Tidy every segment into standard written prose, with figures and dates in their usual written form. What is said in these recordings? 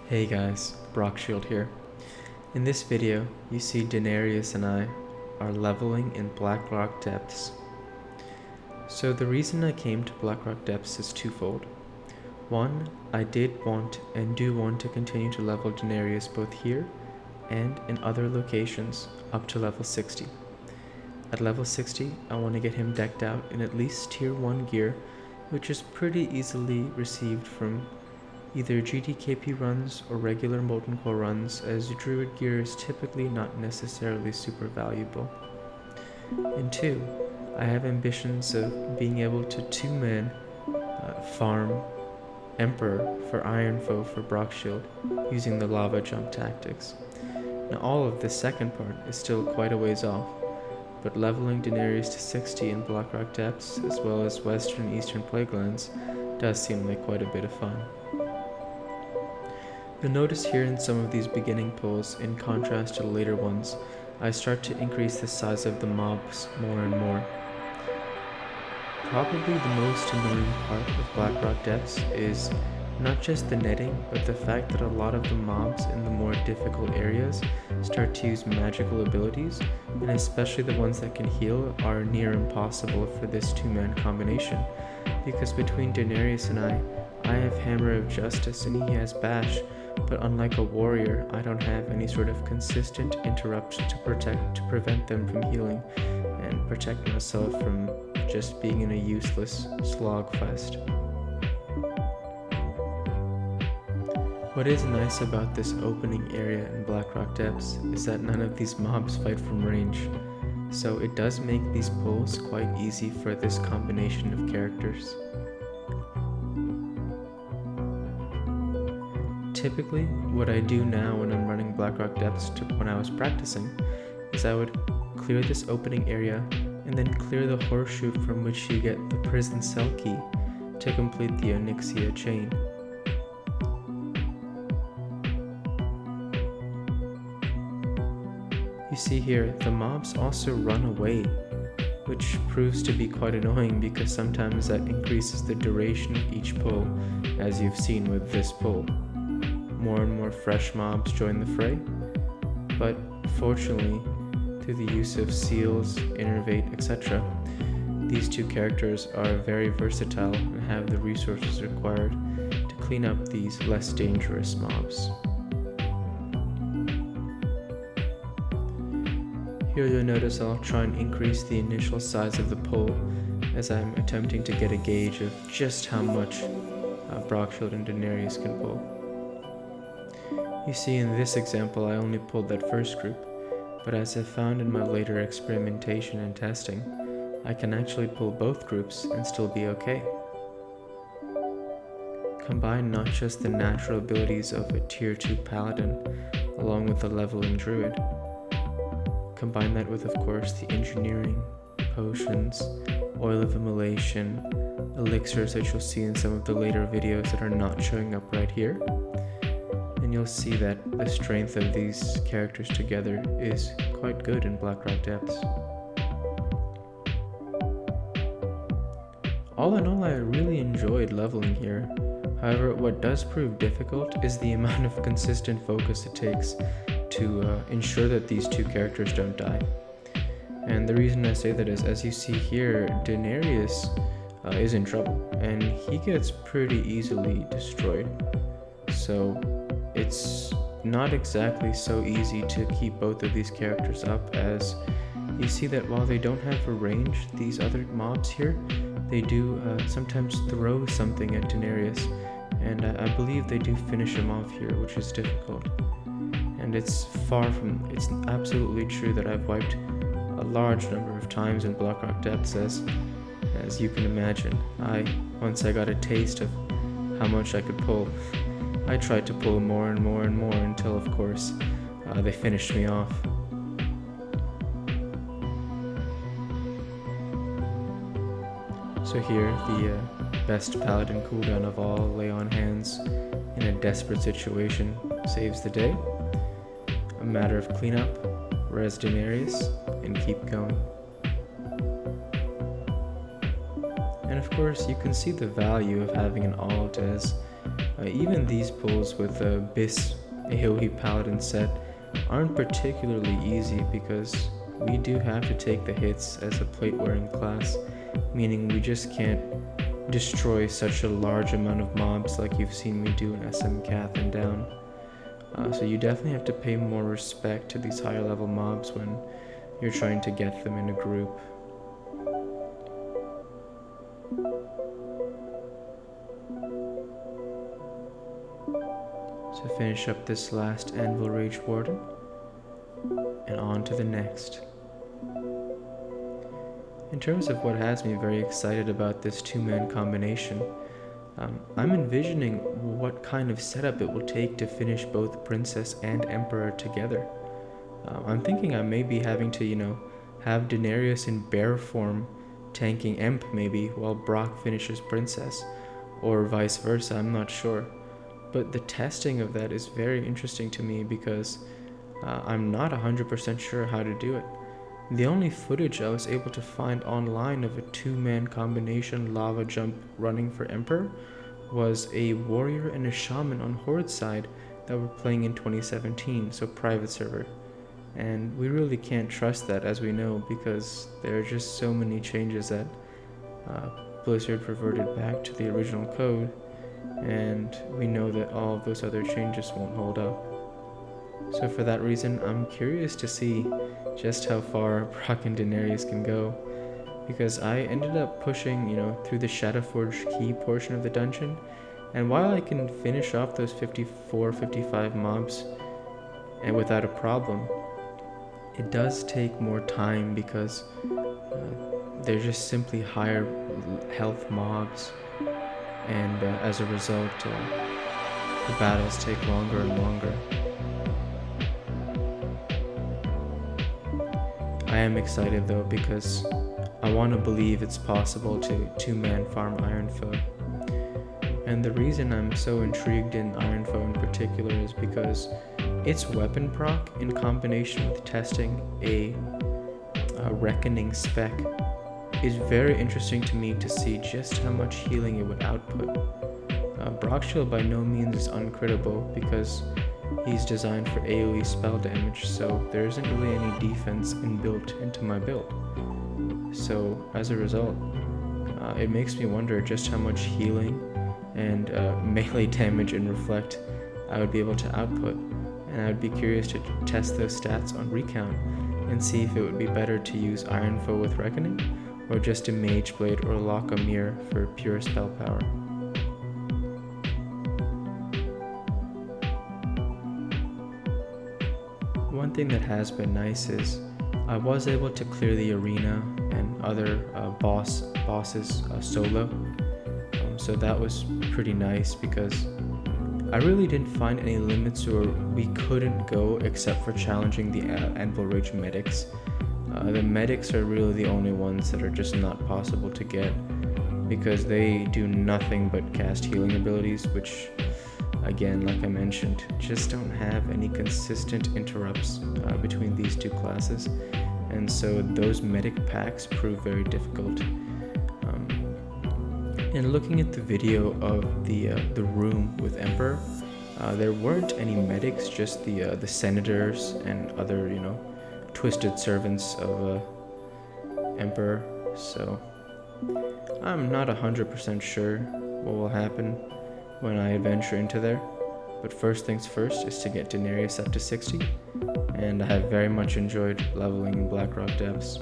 Hey guys, Brockshield here. In this video, you see Danarius and I are leveling in Blackrock Depths. So the reason I came to Blackrock Depths is twofold. One, I did want and do want to continue to level Danarius both here and in other locations up to level 60. At level 60, I want to get him decked out in at least tier 1 gear, which is pretty easily received from either GTKP runs or regular Molten Core runs, as Druid gear is typically not necessarily super valuable. And 2, I have ambitions of being able to 2-man farm Emperor for Iron Foe for Brockshield using the lava jump tactics. Now all of the second part is still quite a ways off, but leveling Danarius to 60 in Blackrock Depths as well as Western and Eastern Plaguelands does seem like quite a bit of fun. You'll notice here in some of these beginning pulls, in contrast to the later ones, I start to increase the size of the mobs more and more. Probably the most annoying part of Blackrock Depths is not just the netting, but the fact that a lot of the mobs in the more difficult areas start to use magical abilities, and especially the ones that can heal are near impossible for this 2-man combination, because between Danarius and I have Hammer of Justice and he has Bash, but unlike a warrior, I don't have any sort of consistent interruption to prevent them from healing and protect myself from just being in a useless slogfest. What is nice about this opening area in Blackrock Depths is that none of these mobs fight from range, so it does make these pulls quite easy for this combination of characters. Typically, what I do now when I'm running Blackrock Depths when I was practicing is I would clear this opening area and then clear the horseshoe from which you get the prison cell key to complete the Onyxia chain. You see here, the mobs also run away, which proves to be quite annoying because sometimes that increases the duration of each pull, as you've seen with this pull. More and more fresh mobs join the fray, but fortunately, through the use of seals, innervate, etc., these two characters are very versatile and have the resources required to clean up these less dangerous mobs. Here you'll notice I'll try and increase the initial size of the pull as I'm attempting to get a gauge of just how much Brockshield and Danarius can pull. You see, in this example I only pulled that first group, but as I've found in my later experimentation and testing, I can actually pull both groups and still be okay. Combine not just the natural abilities of a tier 2 paladin along with the leveling druid, combine that with, of course, the engineering, potions, oil of immolation, elixirs that you'll see in some of the later videos that are not showing up right here, and you'll see that the strength of these characters together is quite good in Blackrock Depths. All in all, I really enjoyed leveling here. However, what does prove difficult is the amount of consistent focus it takes to ensure that these two characters don't die. And the reason I say that is, as you see here, Danarius is in trouble, and he gets pretty easily destroyed. So it's not exactly so easy to keep both of these characters up, as you see that while they don't have a range, these other mobs here, they do sometimes throw something at Danarius, and I believe they do finish him off here, which is difficult. And it's absolutely true that I've wiped a large number of times in Blackrock Depths, as you can imagine. Once I got a taste of how much I could pull, I tried to pull more and more and more until, of course, they finished me off. So here, the best paladin cooldown of all, lay on hands in a desperate situation, saves the day. A matter of cleanup, res Danarius, and keep going. And of course, you can see the value of having an alt, as Even these pulls with the BIS AoE Paladin set aren't particularly easy because we do have to take the hits as a plate wearing class, meaning we just can't destroy such a large amount of mobs like you've seen me do in SM Cath and down. So you definitely have to pay more respect to these higher level mobs when you're trying to get them in a group. So finish up this last Anvil Rage Warden, and on to the next. In terms of what has me very excited about this two-man combination, I'm envisioning what kind of setup it will take to finish both Princess and Emperor together. I'm thinking I may be having to, have Danarius in bear form tanking Emp maybe while Brock finishes Princess, or vice versa, I'm not sure. But the testing of that is very interesting to me because I'm not 100% sure how to do it. The only footage I was able to find online of a two-man combination lava jump running for Emperor was a warrior and a shaman on Horde side that were playing in 2017, so private server. And we really can't trust that, as we know, because there are just so many changes that Blizzard reverted back to the original code, and we know that all of those other changes won't hold up. So for that reason, I'm curious to see just how far Brock and Danarius can go, because I ended up pushing, through the Shadowforge key portion of the dungeon, and while I can finish off those 55 mobs and without a problem, it does take more time because they're just simply higher health mobs, and as a result, the battles take longer and longer. I am excited though because I want to believe it's possible to two-man farm Ironfoe. And the reason I'm so intrigued in Ironfoe in particular is because its weapon proc in combination with testing a Reckoning spec is very interesting to me to see just how much healing it would output. Brockshield by no means is uncrittable because he's designed for AoE spell damage, so there isn't really any defense inbuilt into my build. So as a result, it makes me wonder just how much healing and melee damage in Reflect I would be able to output, and I would be curious to test those stats on Recount and see if it would be better to use Ironfoe with Reckoning, or just a Mage Blade or Lock a Mirror for pure spell power. One thing that has been nice is I was able to clear the arena and other bosses solo, so that was pretty nice because I really didn't find any limits where we couldn't go except for challenging the Anvil Rage medics. The medics are really the only ones that are just not possible to get because they do nothing but cast healing abilities, which again, like I mentioned, just don't have any consistent interrupts between these two classes, and so those medic packs prove very difficult. And looking at the video of the room with Emperor, there weren't any medics, just the senators and other, twisted servants of Emperor. So I'm not 100% sure what will happen when I adventure into there, but first things first is to get Danarius up to 60, and I have very much enjoyed leveling in Blackrock Depths.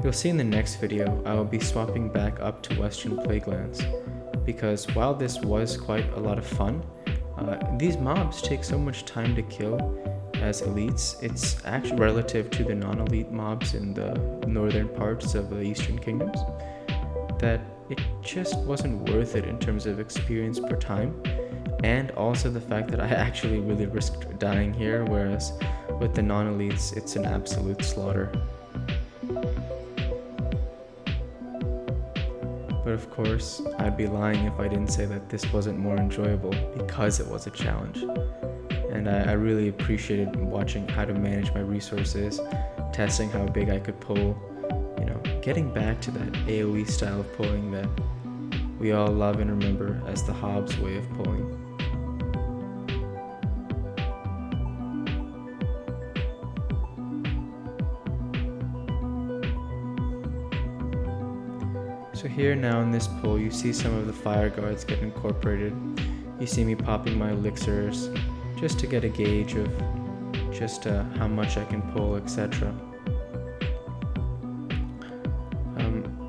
You'll see in the next video I will be swapping back up to Western Plaguelands, because while this was quite a lot of fun, these mobs take so much time to kill as elites. It's actually relative to the non-elite mobs in the northern parts of the Eastern Kingdoms that it just wasn't worth it in terms of experience per time, and also the fact that I actually really risked dying here, whereas with the non-elites it's an absolute slaughter. But of course, I'd be lying if I didn't say that this wasn't more enjoyable because it was a challenge. And I really appreciated watching how to manage my resources, testing how big I could pull, getting back to that AoE style of pulling that we all love and remember as the Hobbs way of pulling. So here now in this pull, you see some of the fire guards get incorporated. You see me popping my elixirs just to get a gauge of just how much I can pull, etc.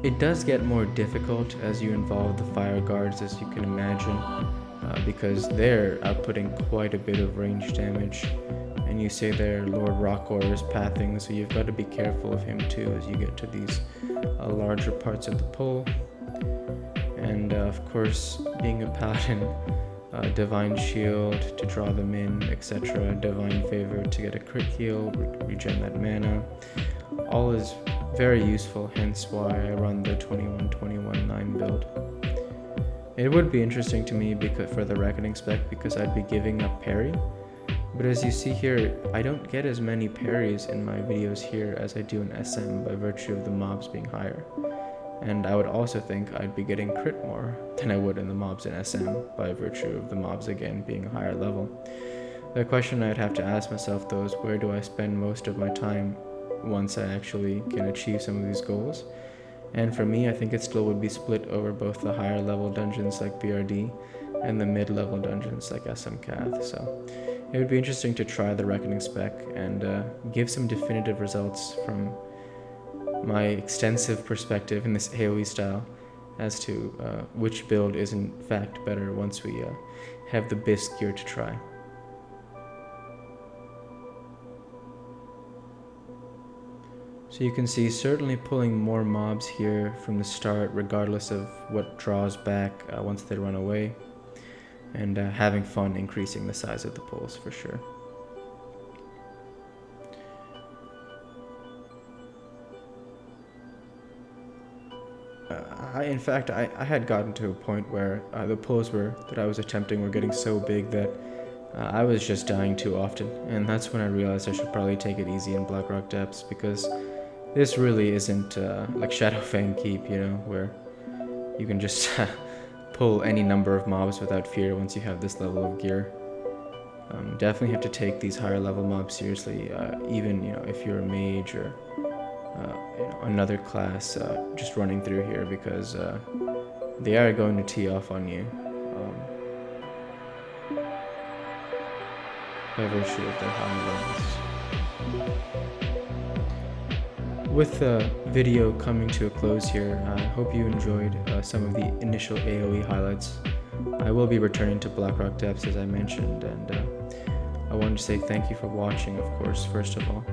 It does get more difficult as you involve the fire guards, as you can imagine, because they're outputting quite a bit of range damage. And you say there Lord Rockor is pathing, so you've got to be careful of him too as you get to these larger parts of the pull. And of course, being a paladin, Divine Shield to draw them in, etc. Divine Favor to get a crit heal, regen that mana. All is very useful, hence why I run the 21-21-9 build. It would be interesting to me for the Reckoning spec because I'd be giving up parry. But as you see here, I don't get as many parries in my videos here as I do in SM by virtue of the mobs being higher. And I would also think I'd be getting crit more than I would in the mobs in SM by virtue of the mobs again being a higher level. The question I'd have to ask myself though is, where do I spend most of my time once I actually can achieve some of these goals? And for me, I think it still would be split over both the higher level dungeons like BRD and the mid-level dungeons like SM Cath. So it would be interesting to try the Reckoning spec and give some definitive results from my extensive perspective in this AoE style as to which build is in fact better once we have the BISC gear to try. So you can see certainly pulling more mobs here from the start regardless of what draws back once they run away, and having fun increasing the size of the pulls for sure. In fact, I had gotten to a point where the pulls that I was attempting were getting so big that I was just dying too often, and that's when I realized I should probably take it easy in Blackrock Depths, because this really isn't like Shadowfang Keep, you know, where you can just pull any number of mobs without fear once you have this level of gear. Definitely have to take these higher level mobs seriously, even if you're a mage or another class just running through here, because they are going to tee off on you by virtue of their high levels. With the video coming to a close here, I hope you enjoyed some of the initial AoE highlights. I will be returning to Blackrock Depths as I mentioned, and I wanted to say thank you for watching, of course, first of all.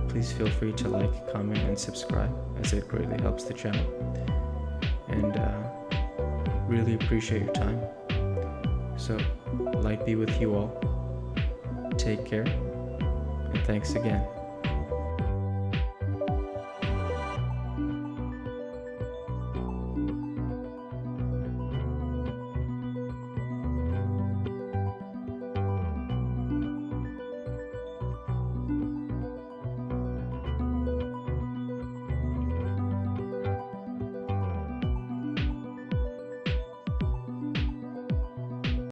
Please feel free to like, comment, and subscribe, as it greatly helps the channel. And really appreciate your time. So, light be with you all. Take care, and thanks again.